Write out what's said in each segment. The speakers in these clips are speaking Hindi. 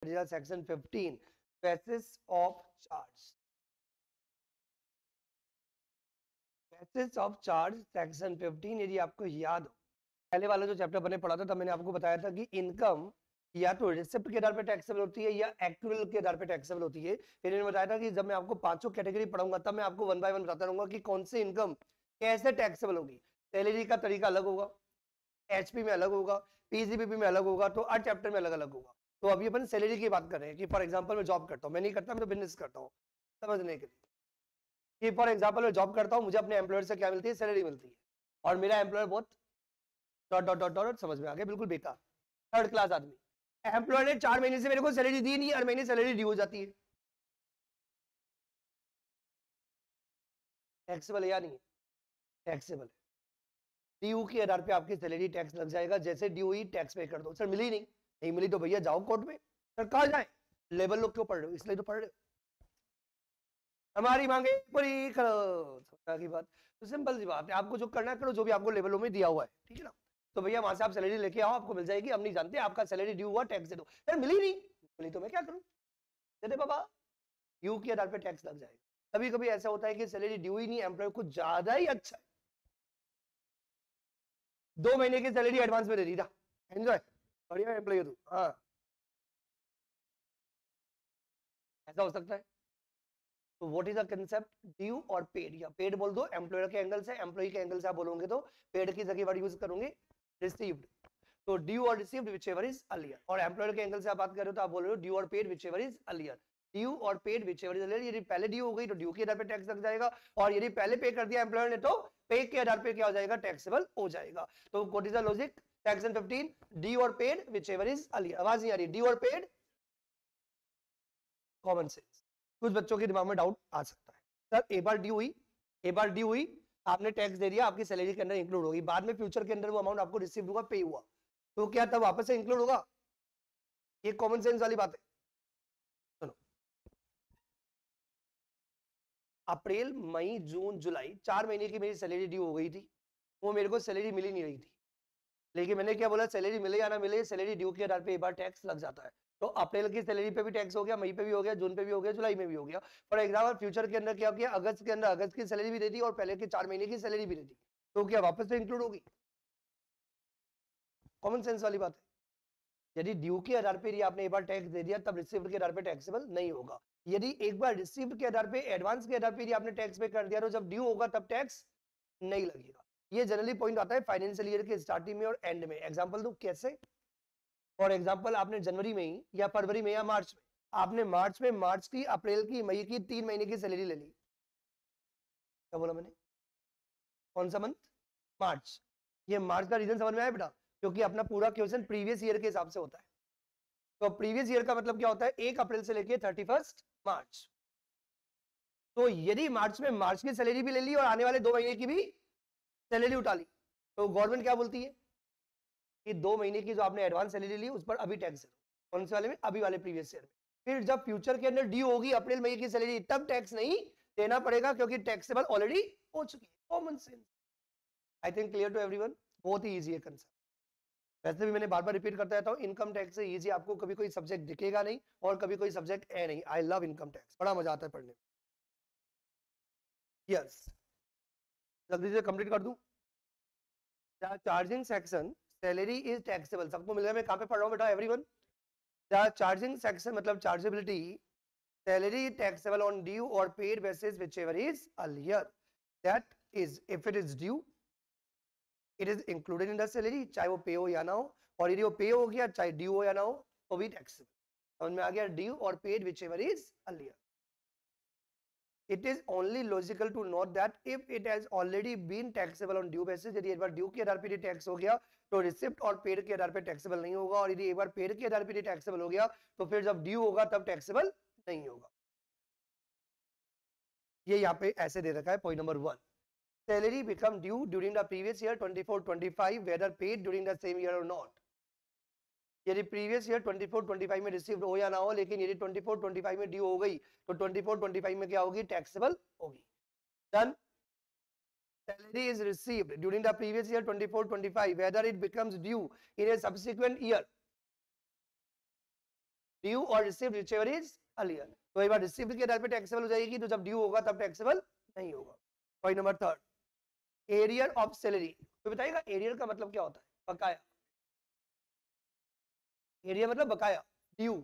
Section 15 basis of charge. Basis of charge section 15, यदि आपको याद हो पहले वाला जो चैप्टर मैंने पढ़ा था तब मैंने आपको बताया था कि इनकम या तो रिसिप्ट के आधार पे टैक्सेबल होती है या एक्चुअल के आधार पे टैक्सेबल होती है। फिर मैंने बताया था कि जब मैं आपको पांचों कैटेगरी पढ़ाऊंगा तब मैं आपको वन बाय वन बताता रहूंगा कि कौन सी इनकम कैसे टैक्सेबल होगी। सैलरी का तरीका अलग होगा, एचपी में अलग होगा, पीजीबीपी में अलग होगा, तो हर चैप्टर में अलग अलग होगा। तो अभी अपन सैलरी की बात कर रहे हैं कि फॉर एग्जाम्पल मैं जॉब करता हूँ, मैं नहीं करता, मैं तो बिजनेस करता हूँ समझने के लिए कि फॉर एग्जाम्पल मैं जॉब करता हूँ, मुझे अपने एम्प्लॉयर से क्या मिलती है, सैलरी मिलती है, और मेरा एम्प्लॉयर बहुत डॉट डॉट डॉट डॉट समझ में आ गया, बिल्कुल बेकार थर्ड क्लास आदमी। एम्प्लॉयर ने 4 महीने से मेरे को सैलरी दी नहीं, हर महीने सैलरी ड्यू हो जाती है, टैक्सेबल है या नहीं? टैक्सेबल है। ड्यू के आधार पे आपकी सैलरी टैक्स लग जाएगा, जैसे ड्यू हुई टैक्स पे कर दो। सर मिली नहीं मिली तो भैया जाओ कोर्ट में। सर कहा जाए? लेबर लोग क्यों पढ़ रहे हो? इसलिए तो पढ़ रहे हो, हमारी मांगे पूरी करो की बात। तो सिंपल सी बात है, आपको जो करना है करो, जो भी आपको लेवलों में दिया हुआ है, ठीक है ना। तो भैया वहां से आप सैलरी लेके आओ, आपको मिल जाएगी। हम नहीं जानते आपका सैलरी ड्यू हुआ, टैक्स दे दो। यार मिली नहीं, मिली तो मैं क्या करूं, दे दे बाबा, ड्यू के आधार पे टैक्स लग जाएगा। कभी कभी ऐसा होता है कि सैलरी ड्यू ही नहीं, एम्प्लॉय कुछ ज्यादा ही अच्छा है, 2 महीने की सैलरी एडवांस में दे दी था, एंजॉय, बढ़िया एम्प्लॉय तू। हाँ ऐसा हो सकता है। तो what is the concept, due और पेड, या पेड बोल दो एम्प्लॉयर के एंगल से, एम्प्लॉय के एंगल से आप बोलोगे तो पेड की जगह वर्ड यूज करोगे रिसीव्ड। तो ड्यू और रिसीव्ड व्हिचएवर इज अर्लियर, और एम्प्लॉयर के एंगल से आप बात कर रहे हो तो आप बोल रहे हो ड्यू और paid whichever is earlier. Due और पेड व्हिचएवर इज अर्लियर, यदि पहले ड्यू हो गई तो ड्यू के आधार पे टैक्स लग जाएगा, और यदि पहले पे कर दिया एम्प्लॉयर ने तो पे के आधार पे क्या हो जाएगा, टैक्सेबल हो जाएगा। तो what is the logic, section 15 due और पेड व्हिचएवर इज अर्लियर। आवाज नहीं आ रही, ड्यू और पेड, कॉमन सेंस। कुछ बच्चों के दिमाग में डाउट आ सकता है, सर एक बार ड्यू हुई, एक बार ड्यू हुई, आपने टैक्स दे दिया, आपकी सैलरी के अंदर इंक्लूड होगी, बाद में फ्यूचर के अंदर वो अमाउंट आपको रिसीव हुआ, पे हुआ, तो क्या तब वापस से इंक्लूड होगा? ये कॉमन सेंस वाली बात है। सुनो, अप्रैल मई जून जुलाई 4 महीने की मेरी सैलरी ड्यू हो गई थी, वो मेरे को सैलरी मिली नहीं रही थी, लेकिन मैंने क्या बोला, सैलरी मिले या ना मिले, सैलरी ड्यू के आधार पे एक बार टैक्स लग जाता है। तो अप्रैल की सैलरी पे भी टैक्स हो गया, मई पे भी हो गया, जून पे भी हो गया, जुलाई में भी हो गया। फॉर एग्जाम्पल फ्यूचर के अंदर क्या किया, अगस्त के अंदर अगस्त की सैलरी भी दे दी और पहले के 4 महीने की सैलरी भी दे दी, तो क्या वापस से इंक्लूड होगी? कॉमन सेंस वाली बात है। यदि ड्यू के आधार पे आपने एक बार टैक्स दे दिया तब रिसीव्ड के आधार पे टैक्सेबल नहीं होगा। यदि एक बार रिसीव्ड के आधार पे, एडवांस के आधार पे आपने टैक्स पे कर दिया तो जब ड्यू होगा तब टैक्स नहीं लगेगा। ये जनरली पॉइंट आता है फाइनेंशियल ईयर के स्टार्टिंग में और एंड में। एग्जांपल दूं कैसे? फॉर एग्जांपल आपने जनवरी में ही या फरवरी में या मार्च में, आपने मार्च की, अप्रैल की, मई की 3 महीने की सैलरी ले ली। क्या बोला मैंने? कौन सा मंथ? मार्च। ये मार्च का रीजन समझ में आया बेटा? क्योंकि अपना पूरा क्वेश्चन प्रीवियस ईयर के हिसाब से होता है। तो प्रीवियस ईयर का मतलब क्या होता है, 1 अप्रैल से लेके 31 मार्च। तो यदि मार्च में मार्च की सैलरी भी ले ली और आने वाले 2 महीने की भी सैलरी उठा ली, तो गवर्नमेंट क्या बोलती है कि 2 महीने की जो आपने एडवांस सैलरी ली उस पर अभी टैक्स है। कौन से वाले में? अभी वाले प्रीवियस ईयर में। फिर जब फ्यूचर के अंदर ड्यू होगी अप्रैल मई की सैलरी, तब टैक्स नहीं देना पड़ेगा क्योंकि टैक्सेबल ऑलरेडी हो चुकी है। Common sense. I think clear to everyone. बहुत ही इजी है कंसेप्ट। वैसे भी मैंने बार बार रिपीट करता रहता हूँ, इनकम टैक्स से इजी आपको कभी कोई सब्जेक्ट दिखेगा नहीं और कभी कोई सब्जेक्ट है नहीं। आई लव इनकम टैक्स, बड़ा मजा आता है पढ़ने में। यस, जल्दी से कंप्लीट कर दूं। Charging section, salary is taxable, सबको मिल गया? मैं कहां पे पढ़ रहा हूं बेटा एवरीवन? चार्जिंग सेक्शन मतलब chargeability, salary taxable on due और paid basis whichever is earlier, that is if it is due it is included in the salary, चाहे वो पे हो या ना हो, और यदि वो पे हो गया चाहे ड्यू हो या ना हो तो भी टैक्सेबल। समझ में आ गया? ड्यू और paid whichever is earlier. It is only logical to note that if it has already been taxable on due basis, यदि एक बार ड्यू के आधार पर टैक्स हो गया तो रिसिप्ट और पेड के आधार पर टैक्सेबल नहीं होगा, और यदि एक बार पेड के आधार पर टैक्सेबल हो गया तो फिर जब ड्यू होगा तब टैक्सेबल नहीं होगा। ये यहाँ पे ऐसे दे रखा है point number 1, salary become due during the previous year 24-25 whether paid during the same year और नॉट। यदि प्रीवियस ईयर 24-25 में रिसीव्ड हो या ना हो, लेकिन यदि 24-25 में ड्यू हो गई तो 24-25 में क्या होगी, टैक्सेबल होगी। Done. Salary is received during the previous year 24-25 whether it becomes due in a subsequent year due और रिसीव्ड व्हिचएवर इज अर्लियर। तो एक बार रिसीव्ड के आधार पे टैक्सेबल हो जाएगी, तो जब ड्यू होगा तब टैक्सेबल नहीं होगा। Point number third, arrear of salary. तो बताइएगा एरियर का मतलब क्या होता है? बकाया। एरियर मतलब बकाया, ड्यू।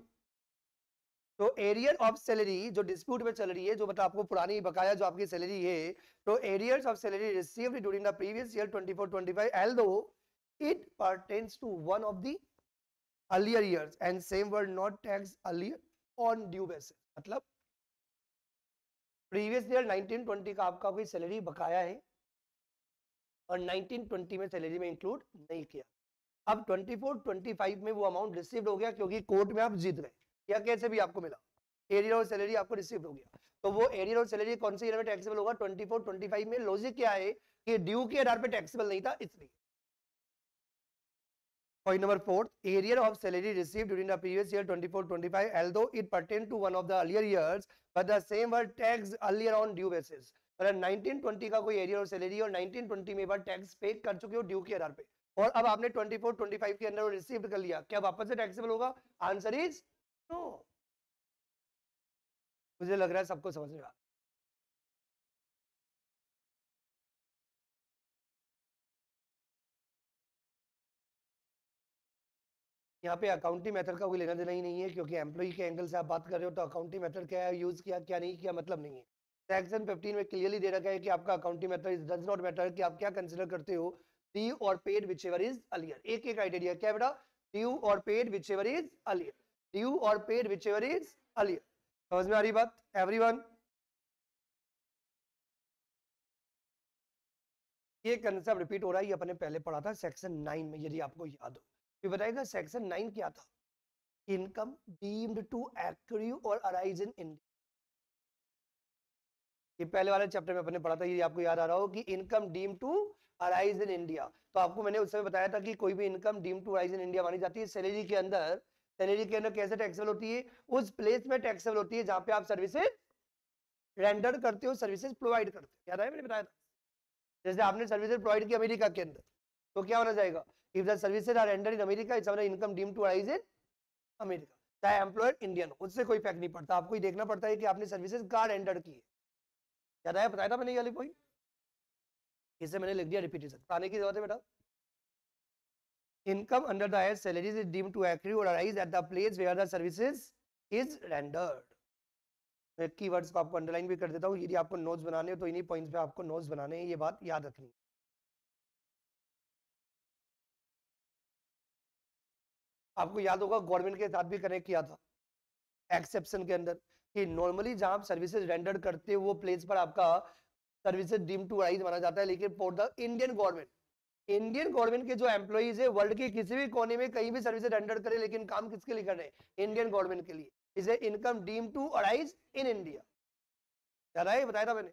तो एरियर ऑफ सैलरी जो डिस्प्यूट में चल रही है, जो मतलब आपको पुरानी बकाया जो आपकी सैलरी है, तो arrears of salary received during the previous year 24-25 although it pertains to one of the earlier years and same were not taxed earlier on due basis। मतलब प्रीवियस ईयर 1920 का आपका कोई सैलरी बकाया है और 1920 में सैलरी में इंक्लूड नहीं किया। अब 24-25 में वो अमाउंट रिसीव्ड हो गया क्योंकि कोर्ट में आप जीत गए या कैसे भी आपको मिला, एरियर और सैलरी आपको रिसीव्ड हो गया। तो वो एरियर और सैलरी कौन से ईयर में टैक्सेबल होगा? 24-25 में। लॉजिक क्या है कि ड्यू के आधार पे टैक्सेबल नहीं था इसलिए। Point number 4, area of salary received during the previous year 24-25 although it pertained to one of the earlier years but the same were taxed earlier on due basis। मतलब 1920 का कोई एरियर और सैलरी और 1920 में बार टैक्स पे कर चुके हो ड्यू के आधार पे, और अब आपने 24-25 के अंदर रिसीव कर लिया, क्या वापस से टैक्सेबल होगा? Answer is no. मुझे लग रहा है सबको समझ में आ। यहाँ पे अकाउंटिंग मेथड का कोई लेना देना ही नहीं है, क्योंकि एम्प्लॉई के एंगल से आप बात कर रहे हो, तो अकाउंटिंग मेथड क्या है, यूज किया क्या नहीं किया मतलब नहीं है। सेक्शन 15 में क्लियरली दे रखा है कि आपका accounting method does not matter कि आप क्या कंसीडर करते हो, ड्यू और पेड व्हिचएवर इज अर्लियर। एक एक क्राइटेरिया क्या बेटा? ड्यू और paid whichever is earlier, due और पेड व्हिचएवर इज अर्लियर। समझ में आ रही बात एवरीवन? ये कंसेप्ट रिपीट हो रहा है, ये अपने पहले पढ़ा था सेक्शन 9 में, यदि आपको याद हो। ये बताएगा सेक्शन 9 क्या था? इनकम डीम्ड टू एक्रू और अराइज इन इंडिया। ये पहले वाले चैप्टर में अपने पढ़ा था, ये आपको याद आ रहा हो कि income deem to arise in India. तो आपको मैंने उस समय बताया था कि कोई भी income deem to arise in India मानी जाती है सैलरी के अंदर। सैलरी के अंदर कैसे टैक्सेबल होती है? उस प्लेस में टैक्सेबल होती है जहां पे आप सर्विसेज रेंडर करते हो, सर्विसेज प्रोवाइड करते हो। याद है मैंने बताया था? जैसे आपने सर्विसेज प्रोवाइड की अमेरिका के अंदर, तो क्या होना जाएगा? If the services are rendered in America it's income deem to arise in America. चाहे एम्प्लॉयर इंडियन हो, उससे कोई फर्क नहीं पड़ता, आपको ही देखना पड़ता है कि आपने सर्विसेज कहाँ रेंडर की है। याद आया? बताया था मैंने ये वाली पॉइंट, इसे मैंने लिख दिया रिपीटेशन, बताने की जरूरत है बेटा। Income under the higher salaries is deemed to accrue और arise at the place where the services is rendered. मैं कीवर्ड्स को आपको अंडरलाइन भी कर देता हूँ, यदि आपको नोट्स बनाने हो तो इन्हीं पॉइंट्स पे आपको नोट्स बनाने हैं, ये बात याद रखनी। आपको याद होगा गवर्नमेंट के साथ भी कनेक्ट किया था एक्सेप्शन के अंदर, कि नॉर्मली जहां आप सर्विसेज रेंडर करते हो वो प्लेस पर आपका सर्विसेज डीम टू अराइज माना जाता है, लेकिन for the Indian government, Indian government के जो एम्प्लॉइज है वर्ल्ड के किसी भी कोने में कहीं भी सर्विसेज रेंडर करे, लेकिन काम किसके लिए कर रहे हैं? इंडियन गवर्नमेंट के लिए। इसे income deem to arise in India. याद है? बताया था मैंने।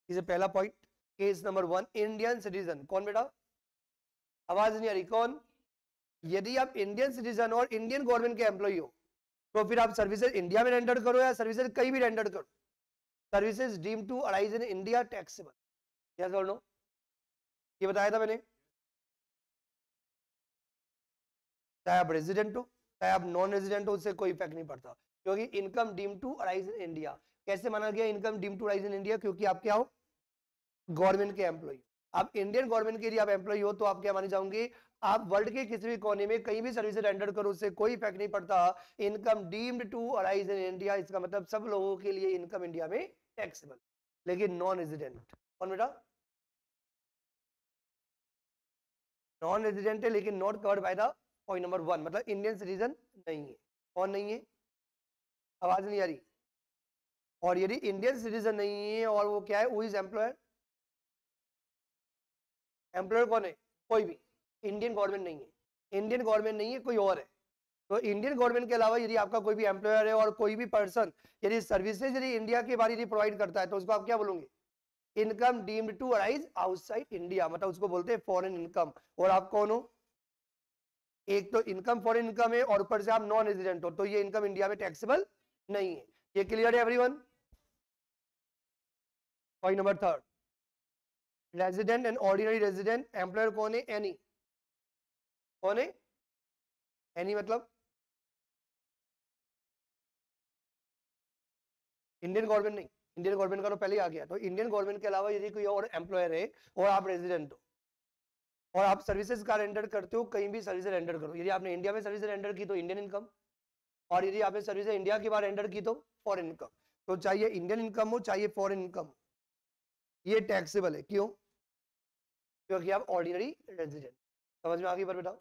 इसे पहला point. Case number 1, Indian citizen. कौन बेटा? आवाज नहीं आ रही, कौन? यदि आप इंडियन सिटीजन और इंडियन गवर्नमेंट के एम्प्लॉई हो, तो फिर आप सर्विसेज इंडिया में रेंडर करो या सर्विसेज कहीं भी रेंडर करो, services deem to arise in India taxable. Yes और नो? ये बताया था मैंने। चाहे आप रेजिडेंट हो चाहे आप नॉन रेजिडेंट हो, उससे कोई इफेक्ट नहीं पड़ता, क्योंकि income deem to arise in India. कैसे माना गया income deem to arise in India? क्योंकि आप क्या हो? गवर्नमेंट के एम्प्लॉई। आप इंडियन गवर्नमेंट के लिए आप एम्प्लॉई हो, तो आप क्या माने जाओगे? आप वर्ल्ड के किसी भी कोने में कहीं भी सर्विस रेंडर करो, उससे कोई इफेक्ट नहीं पड़ता। Income deemed to arise in India, इसका मतलब सब लोगों के लिए इनकम इंडिया में टैक्सेबल, लेकिन नॉन रेजिडेंट। कौन बेटा? नॉन रेजिडेंट है लेकिन not covered by the point number 1, मतलब इंडियन सिटीजन नहीं है। कौन नहीं है? आवाज नहीं आ रही। और यदि इंडियन सिटीजन नहीं है और वो क्या है? वो इज एम्प्लॉयर। एम्प्लॉयर कौन है? कोई भी, इंडियन गवर्नमेंट नहीं है। इंडियन गवर्नमेंट नहीं है, कोई और है। तो इंडियन गवर्नमेंट के अलावा यदि आपका कोई भी एम्प्लॉयर है और कोई भी पर्सन यदि सर्विसेज यदि इंडिया के बारे यदि प्रोवाइड करता है, तो उसको आप क्या बोलोगे? Income deemed to arise outside India, मतलब उसको बोलते हैं फॉरेन इनकम। और आप कौन हो? एक तो इनकम फॉरेन इनकम है और ऊपर से आप नॉन रेजिडेंट हो, तो ये इनकम इंडिया में टैक्सेबल नहीं है। ये क्लियर है everyone? Point number 3, resident and ordinary resident, employer कौन है? एनी। कौन है? एनी मतलब इंडियन गवर्नमेंट नहीं, इंडियन गवर्नमेंट का तो पहले ही आ गया। तो इंडियन गवर्नमेंट के अलावा यदि कोई और एम्प्लॉयर है और आप रेजिडेंट हो और आप सर्विसेज का रेंडर करते हो, कहीं भी सर्विस रेंडर करो, यदि आपने इंडिया में सर्विस रेंडर की तो इंडियन इनकम, और यदि आपने सर्विस इंडिया के बाहर रेंडर की तो फॉरेन इनकम। तो चाहिए इंडियन इनकम हो चाहिए फॉरेन इनकम, ये टैक्सेबल है। क्यों? क्योंकि आप ऑर्डिनरी रेजिडेंट। समझ में आ गई पर बेटा?